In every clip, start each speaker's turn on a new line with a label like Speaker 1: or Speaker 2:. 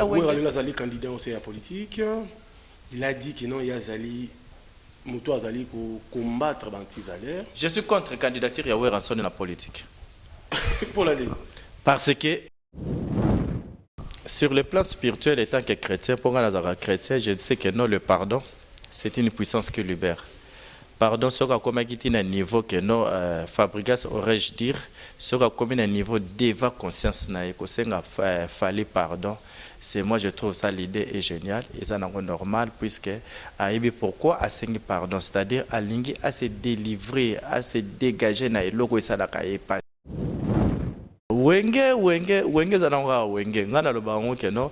Speaker 1: Azali candidat au CA politique. Il a dit que non, il y a Azali Moutou Azali pour combattre l'anti-valeur.
Speaker 2: Je suis contre la candidature Yahweh Ranson dans la politique.
Speaker 1: Pour l'année.
Speaker 2: Parce que sur le plan spirituel, étant que chrétien, pour un chrétien, je sais que non, le pardon, c'est une puissance qui libère. Pardon, ce comme un niveau que non, Fabregas aurais-je dire, ce comme un niveau d'éva conscience, fallait pardon. C'est moi je trouve ça l'idée est géniale et ça n'est normal puisque pourquoi à pardon, c'est-à-dire à lingi à se délivrer, à se dégager na logo et ça n'a pas wenge zananga wenge ngana lo bango que non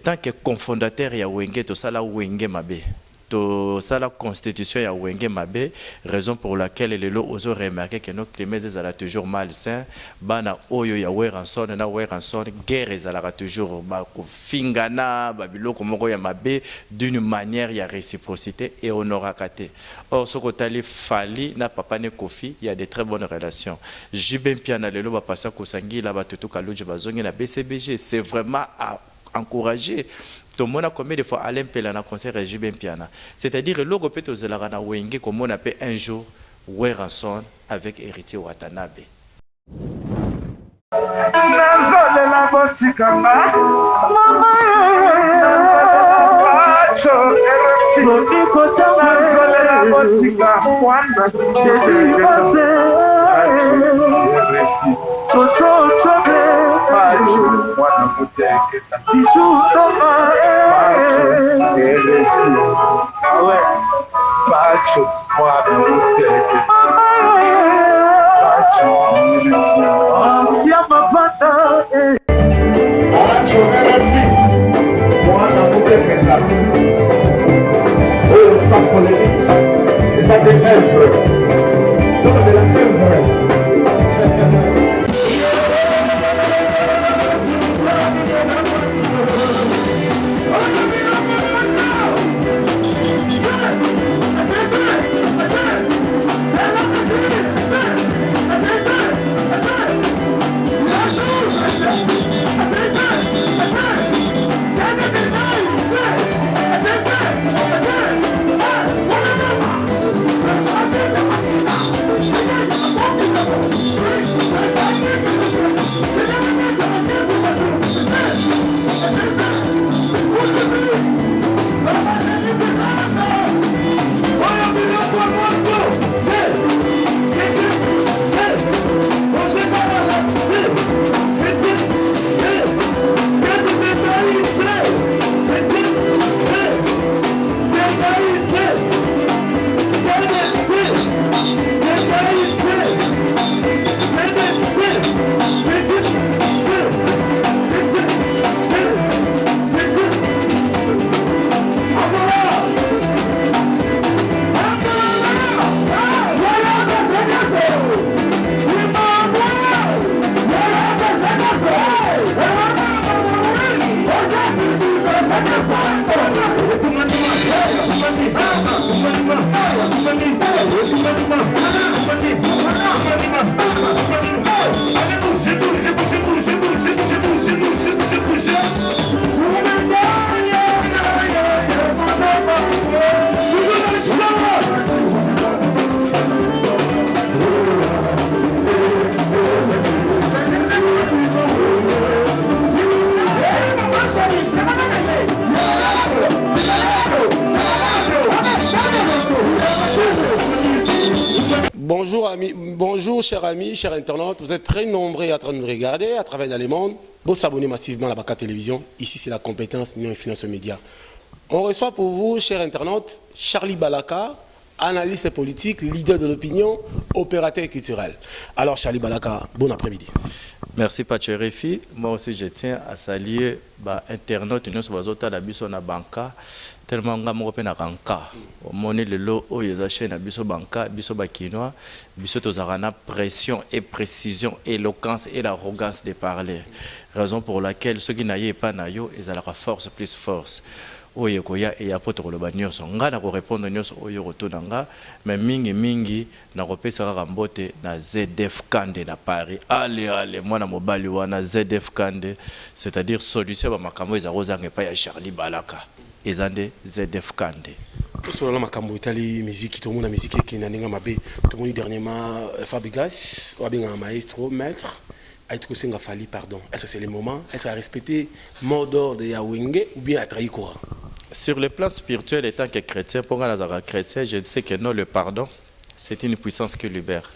Speaker 2: tant que cofondateur ya wenge to sala wenge mabe to sala constitution ya wenge mabe, raison pour laquelle les lots ont remarqué que nos climats sont toujours malsains, bana oyo ya weranson na weranson guerre ezalaka toujours ba fingana babiloko moko ya mabe d'une manière ya réciprocité et honorakate. Or ce que Fali na papa ne Kofi, il y a de très bonnes relations. Jibem Piana lelo ba passa ko sangi la ba tutu kaluji bazongi na BCBG, c'est vraiment à encourager. Tout le monde a combien de fois Alain Pela na concert à Jibem Piana. C'est-à-dire que l'ogo peut aux elarana wenge comme on appelle un jour Weranson avec héritier Watanabe.
Speaker 1: Bonjour chers amis, chers internautes, vous êtes très nombreux à train de nous regarder à travers le monde. Vous s'abonnez massivement à la Baka Télévision. Ici c'est la compétence Union Influence Média. On reçoit pour vous, chers internautes, Charlie Balaka, analyste politique, leader de l'opinion, opérateur culturel. Alors Charlie Balaka, bon après-midi.
Speaker 2: Merci Pacherefi. Moi aussi je tiens à saluer internautes Union Soubazota Labiso na Banka. tellement nga moko pe na kanka omoni lelo oyo eza chaîne na biso banka biso bakinois biso tozaka na pression et précision éloquence et l'arrogance de parler raison pour laquelle ceux qui na ye pas na yo ezalaka force plus force oyo koya e apoto koloba nyonso nga na ko répondre nyonso oyo kotuna nga mais mingi na kopesa kaka mbote na ZF Kande na Paris allez mwana mobali wana ZF Kande c'est-à-dire solution ba makambo ezarozanga pa ya Charlie Balaka ezande ZF Kande
Speaker 1: sur la makambo itali musique tout le monde a musique qui n'a ninga mabe tout le monde dernièrement Fabregas ou bien un maestro maître a été conseillé à Fali pardon est-ce que c'est le moment est-ce à respecter mot d'ordre de Wenge ou bien à trahir quoi
Speaker 2: sur le plan spirituel étant que chrétien pour un chrétien je sais que non le pardon c'est une puissance qui libère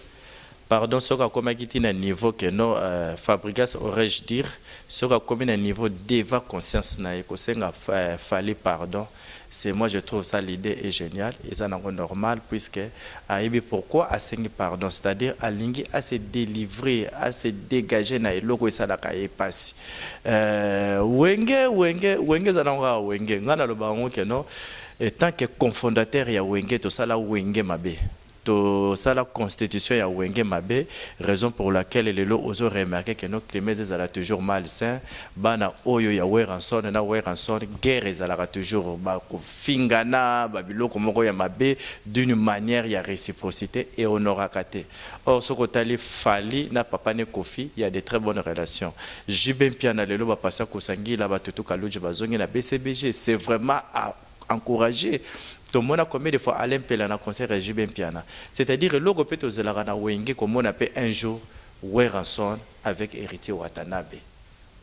Speaker 2: pardon ce qu'a comme un niveau que non Fabregas aurais-je dire ce qu'a comme un niveau d'éva conscience na ekosenga Fali pardon c'est moi je trouve ça l'idée est géniale et ça n'est normal puisque aibi pourquoi asengi pardon c'est-à-dire alingi à se délivrer à se dégager na eloko esala ka epasi wenge zananga wenge ngana lo bango que non tant que cofondateur ya wenge to sala wenge mabe to sala constitution ya wenge mabe raison pour laquelle les lots oso remarqué que nos climats ezala toujours malsain bana oyo ya weranson na weranson guerre ezala toujours ba kofingana ba biloko moko ya mabe d'une manière ya réciprocité et honorakate or ce kotali Fali na papa ne Kofi il y a de très bonnes relations Jibin Piana lelo ba passa kosangila ba tutu kaluje bazongi na BCBG c'est vraiment à encourager. Tout le monde a combien de fois Alain Pela na concert Jibin Piana. C'est-à-dire que l'on peut aux Elarana Wenge comme on appelle un jour Weranson avec Héritier Watanabe,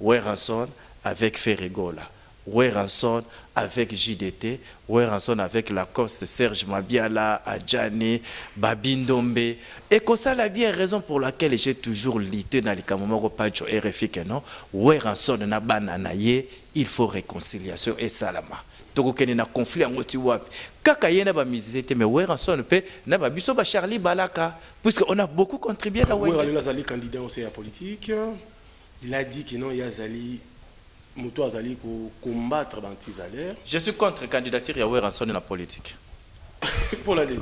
Speaker 2: Weranson avec Ferregola, Weranson avec JDT, Weranson avec Lacoste, Serge Mabiala, Adjani, Babindombe. Et que ça la bien raison pour laquelle j'ai toujours lutté dans les Kamomoro Pacho RFI que non, Weranson na bananaye, il faut réconciliation et salama. Donc il y a un conflit en Motiwap. Kaka yena ba misité mais Weranson pe na ba biso ba Charlie Balaka puisque on a beaucoup contribué à
Speaker 1: Wenge. Oui, Azali candidat aussi à la politique. Il a dit que non, il y a Azali Moto Azali pour combattre l'anti-valeur.
Speaker 2: Je suis contre la candidature de Weranson dans la politique.
Speaker 1: Pour l'année.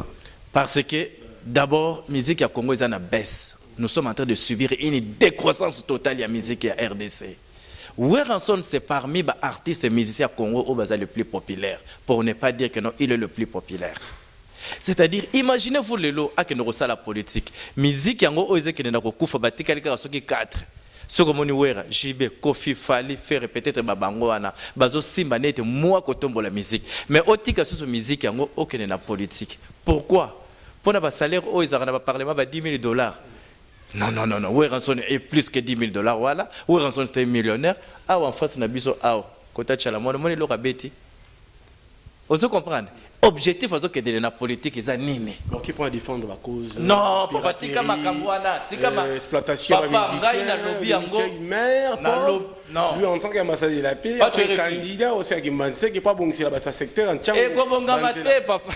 Speaker 2: Parce que d'abord, la musique à Congo est en baisse. Nous sommes en train de subir une décroissance totale de la musique à RDC. Weranson, c'est parmi les artistes et musiciens à Congo où le plus populaire. Pour ne pas dire que non, il est le plus populaire. C'est-à-dire, imaginez-vous le lot à que nous la politique. Musique à Congo, il y a beaucoup de 4. Ce que nous avons JB, Kofi, Fali, faire peut-être Babangoana, Bazo Simba, net, moi, quand on la musique. Mais aussi que ce musique, il y a aucune politique. Pourquoi? Pour un salaire, ils ont parlé de $10 000. Non. Weranson est plus que $10 000. Voilà. Weranson est un millionnaire. Ah, en face, on a besoin de côté de la monnaie, on a bêti. Vous comprenez? Objectif de la politique est nini.
Speaker 1: Donc qui peut défendre la cause?
Speaker 2: Non, papa tika makamwana, tika
Speaker 1: exploitation maire, non. Lui en tant qu'ambassadeur de la paix, candidat aussi à Kimbanse qui pas bon si la secteur en Tchang.
Speaker 2: Et gobongamate papa.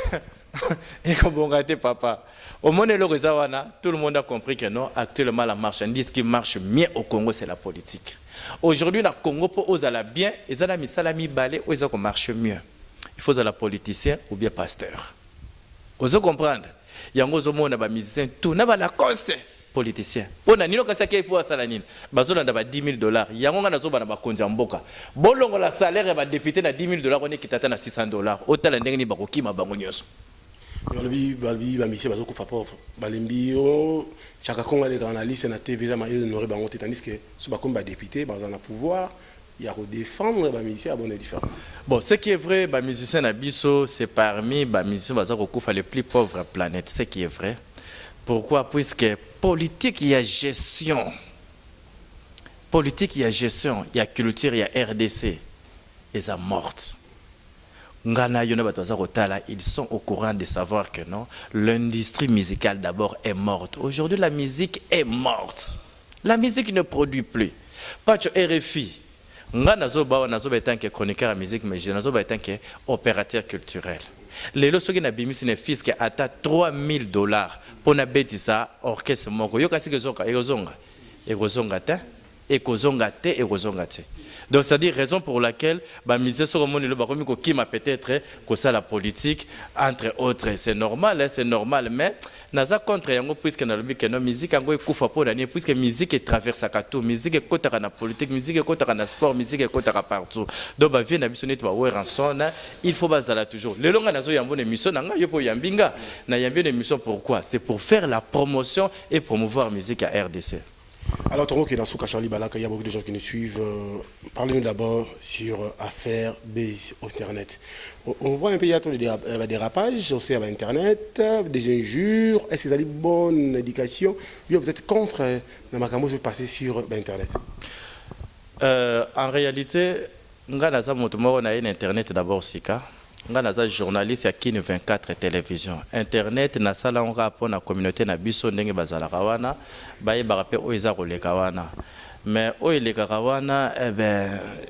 Speaker 2: Et gobongate papa. Au monde de tout le monde a compris que non, actuellement la marchandise qui marche mieux au Congo c'est la politique. Aujourd'hui le Congo pour aux ala bien, ils ont mis salami balé, ils ont marche mieux. Il faut la politicien ou bien pasteur. Vous comprenez? Il y a un musicien, tout n'a pas la cause politicien. On a nino kasi qui pour salanine. Bazola na $10 000. Il y a un na zoba na ba konja mboka. Bolongo la salaire ba député na $10 000 on est kitata na $600. Otala ndenge ni bakoki mabango nyoso.
Speaker 1: Balbi ba monsieur bazoko fa pauvre. Balembi o chaka konga les journalistes na TV za ma honoré bango tandis que so ba comme ba député ba na pouvoir. Il y a défendre les musiciens à bonne différence.
Speaker 2: Bon, ce qui est vrai, les musiciens Abisso, c'est parmi les musiciens les plus pauvres de la planète. Ce qui est vrai. Pourquoi? Puisque politique, il y a gestion. Politique, il y a gestion. Il y a culture, il y a RDC. Ils sont morts. Ils sont au courant de savoir que non, l'industrie musicale d'abord est morte. Aujourd'hui, la musique est morte. La musique ne produit plus. Pas de RFI. Nga nazoba tant que chroniqueur à musique mais je nazoba tant que opérateur culturel. Les lorsque na bimi c'est fils qui atteint $3 000 pour na bêtisa orchestre moko yo kasi kezonga ta et kozonga te et kozonga te. Donc c'est-à-dire raison pour laquelle bah mise sur le monde le bakomi ko kima peut-être que ça la politique entre autres c'est normal mais naza contre yango puisque na lobi que non musique yango ekufa pour l'année puisque musique traverse tout musique ekotaka na politique musique ekotaka na sport musique ekotaka partout donc ba vie na biso net ba ranson il faut bazala toujours le longa nazo yambo émission nanga yo po yambinga na yambi une émission pourquoi c'est pour faire la promotion et promouvoir musique à RDC.
Speaker 1: Alors, Tongo qui est dans Souka Charlie Balaka, il y a beaucoup de gens qui nous suivent. Parlez-nous d'abord sur affaires base Internet. On voit un peu, il y a des dérapages aussi à Internet, des injures. Est-ce que vous avez une bonne éducation? Vous êtes contre la Makambo de passer sur Internet?
Speaker 2: En réalité, on a Internet d'abord, Sika. Nga journaliste ya Kin 24 télévision internet na sala on rapport na communauté na biso ndenge bazala kawana baye barape oiza koleka wana mais oyeleka kawana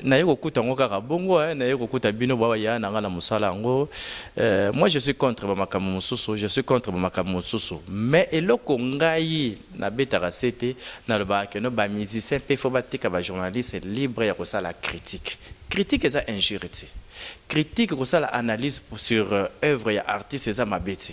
Speaker 2: na yeko kuta ngo kaka bongo na yeko kuta bino baba ya na ngala musala ngo moi je suis contre bamakamu mususu mais eloko ngai na betaka sete na loba ke no ba musicien pe fo batika ba journaliste libre ya ko sala critique eza injurité critique que ça l'analyse sur œuvre et artiste eza mabete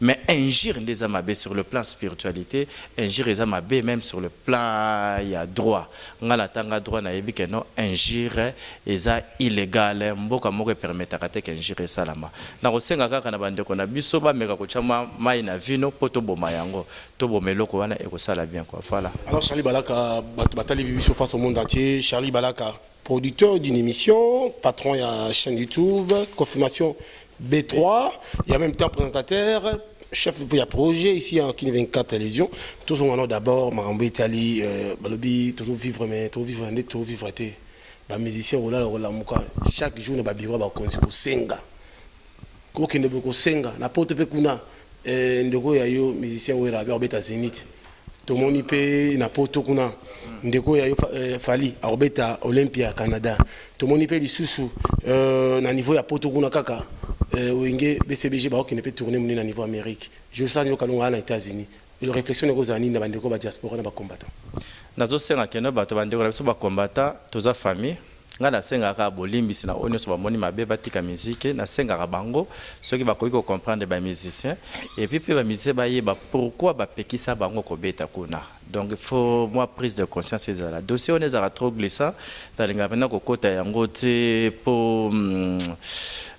Speaker 2: mais injure des amabé sur le plan spiritualité injure des amabé même sur le plan ya droit ngala tanga droit na yebi que non injure eza illégal mboka moko permettre ka te injure salama na ko senga kaka na bande ko na biso ba meka ko chama mai na vino poto boma yango to bomeloko wana e ko sala bien quoi voilà. Alors
Speaker 1: Charlie Balaka batali biso face au monde entier. Charlie Balaka, producteur d'une émission, patron de la chaîne YouTube, confirmation B3, il y a même temps présentateur, chef de projet ici en Kin 24 télévision. Toujours maintenant d'abord, Marambo Italie, Balobi, toujours vivre, mais toujours vivre, toujours vivre. Les musiciens, chaque jour, nous avons besoin de senga. Quand on a besoin de senga, n'importe quoi, ndeko ya yo musicien wera abeta Zénith. Tout le monde peut n'importe quoi. Ndeko ya yo Fali abeta Olympia Canada. Tout le monde peut lisusu na niveau ya poto kuna kaka. Wenge BCBG ba qui ne peut tourner na niveau Amérique. Je sens yo kalonga na États-Unis. Il réflexion ko zani na bandeko ba diaspora na ba combattant.
Speaker 2: Nazo senga keno ba to bandeko na biso ba combattant toza famille. Nga na senga ka bolimbisi na onyo so ba moni mabe batika musique na senga ka bango ceux qui ba ko comprendre ba musiciens et puis ba musicien ba yeba pourquoi ba pekisa bango ko beta kuna. Donc il faut moi prise de conscience c'est là. Dossier on est trop glissant dans les gars ko kota yango te pour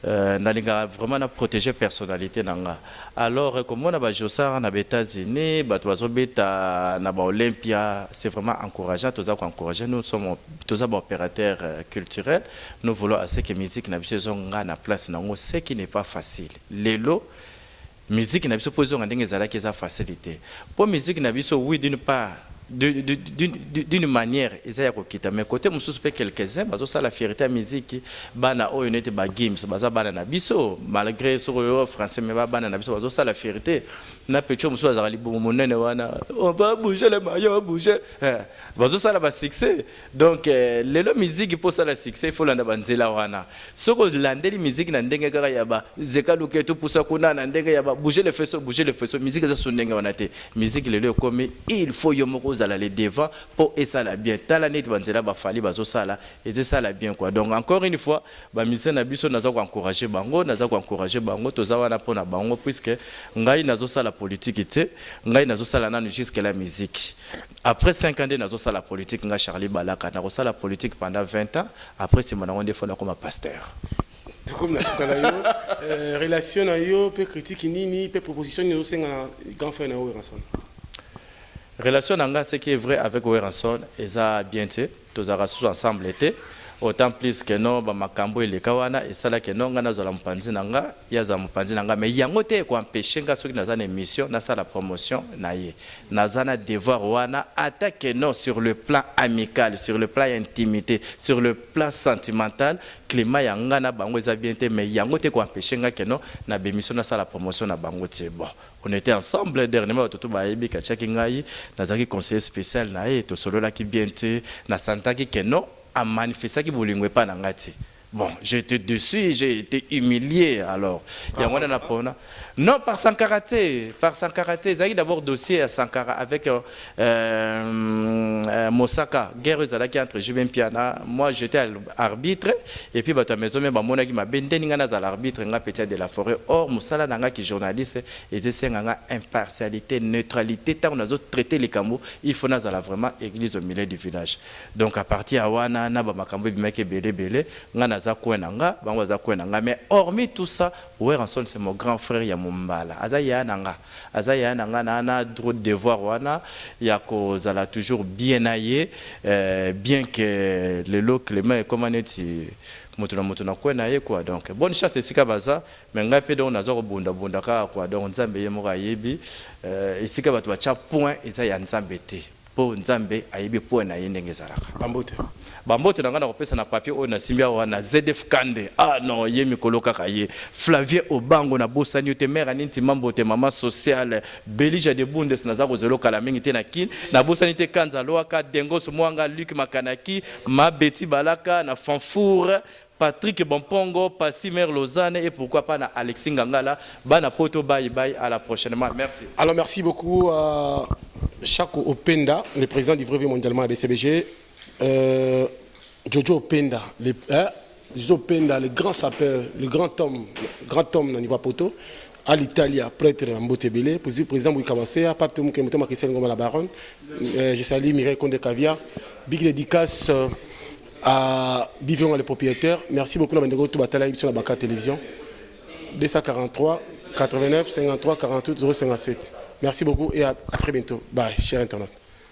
Speaker 2: nalinga vraiment na protéger personnalité nanga. Alors comme on a ba Jossar na États-Unis ba tozo beta na ba Olympia c'est vraiment encourageant tous encourager nous sommes tous opérateurs culturels nous voulons assez que musique na biso zonga na place nango ce qui n'est pas facile lelo musique na biso pozo ndenge ezala ki za facilité pour musique na biso oui d'une part d'une manière ezaya ko kita mais côté mususu pe quelques-uns bazo ça la fierté à musique bana o unité ba games baza bana na biso malgré sur le français mais bana na biso bazo ça la fierté na pecho mususu azali bomo monene wana on va bouger les maillots bouger bazo ça la ba succès donc lelo musique pour ça la succès il faut landa banzela wana soko landeli musique na ndenge kaka ya ba zekaluke to poussa kuna na ndenge ya ba bouger les faisceaux musique za sondenge wana te musique lelo comme il faut yomoko à les devant pour et ça la bien talent banzela ba fali bazo sala et c'est ça la bien quoi donc encore une fois ba mise na biso naza ko encourager bango toza wana pona bango puisque ngai nazo sala politique te ngai nazo sala nanu jusqu'à la musique après 5 ans nazo sala politique nga Charlie Balaka na ko sala politique pendant 20 ans après c'est mon onde fona comme pasteur
Speaker 1: comme la sukala yo relation na yo pe critique nini pe proposition ni osenga grand frère na yo ensemble.
Speaker 2: Relation nanga ce qui est vrai avec Weranson eza bien té tozara sous ensemble été autant plus que non ba makambo ile kawana et ça là que non ngana zola mpanzi nanga ya za mpanzi nanga mais yango te ko empêcher nga soki naza na émission na ça la promotion na ye nazana devoir wana attaquer non sur le plan amical sur le plan intimité sur le plan sentimental climat yanga na bango eza bien té mais yango te ko empêcher nga que non na bémission na ça la promotion na bango te bon. On était ensemble dernièrement tout ba yebi ka chaki ngai nazaki conseiller spécial na ye to solo la ki bien te na santa ki que non a manifesté ki bolingwe pa na ngati Bon, j'étais dessus, j'ai été humilié alors. Il y a non, par Sankaraté. Par Sankaraté. Ils ont d'abord dossier à Sankara avec Mosaka. Guerre Zalaki entre Jibin Piana. Moi, j'étais arbitre. Et puis, à maison, même mon qui m'a bendé à l'arbitre, un petit de la forêt. Or, Moussala Nanga qui est journaliste, et c'est une impartialité, neutralité. Tant on a traité les cambos, il faut vraiment église au milieu du village. Donc, à partir de Wana, Naba Makambo, Bimeke Bele Bele, mais hormis tout ça, Ranson c'est mon grand frère ya Mumbala. Azaya nanga na droit de devoir wana ya ko zala toujours bien aillé, bien que le loc les mains comment neti mutuna kwena ye quoi. Donc bonne chance c'est sika baza mais ngape donc nazo bunda ka quoi. Donc nzambe ye mo yebi isika batu bacha point eza ya nzambe te. Po nzambe ayebi point na ye ndenge zalaka. Bambote na ngana kopesa na papier o na simbia wana ZF Kande. Ah non, ye mikolo kaka ye. Flavie Obango na bosani te mère aninti mambo te mama sociale. Belija de Bundes na zako zelo kala mingi te na kin. Na bosani te Kanza Loaka Dengos Mwanga Luc Makanaki, Ma Betty Balaka na Fanfour. Patrick Bompongo, Passi Mère Lausanne et pourquoi pas na Alexis Ngangala. Bana poto bye bye à la prochaine. Merci.
Speaker 1: Alors merci beaucoup à Chako Openda, le président du Vrai mondialement à BCBG. Jojo Openda, le grand sapeur, le grand homme dans niveau poto, à l'Italie, prêtre en Botebele, président Bouikamassé, Pape Moukémoutema Christian Ngoma la Baronne, je salue Mireille Condé Cavia, big dédicace à Bivion les propriétaires. Merci beaucoup, Namandogo Toubatala, sur la Baka Télévision. 243 89 53 48 057. Merci beaucoup et à très bientôt. Bye, cher internaute.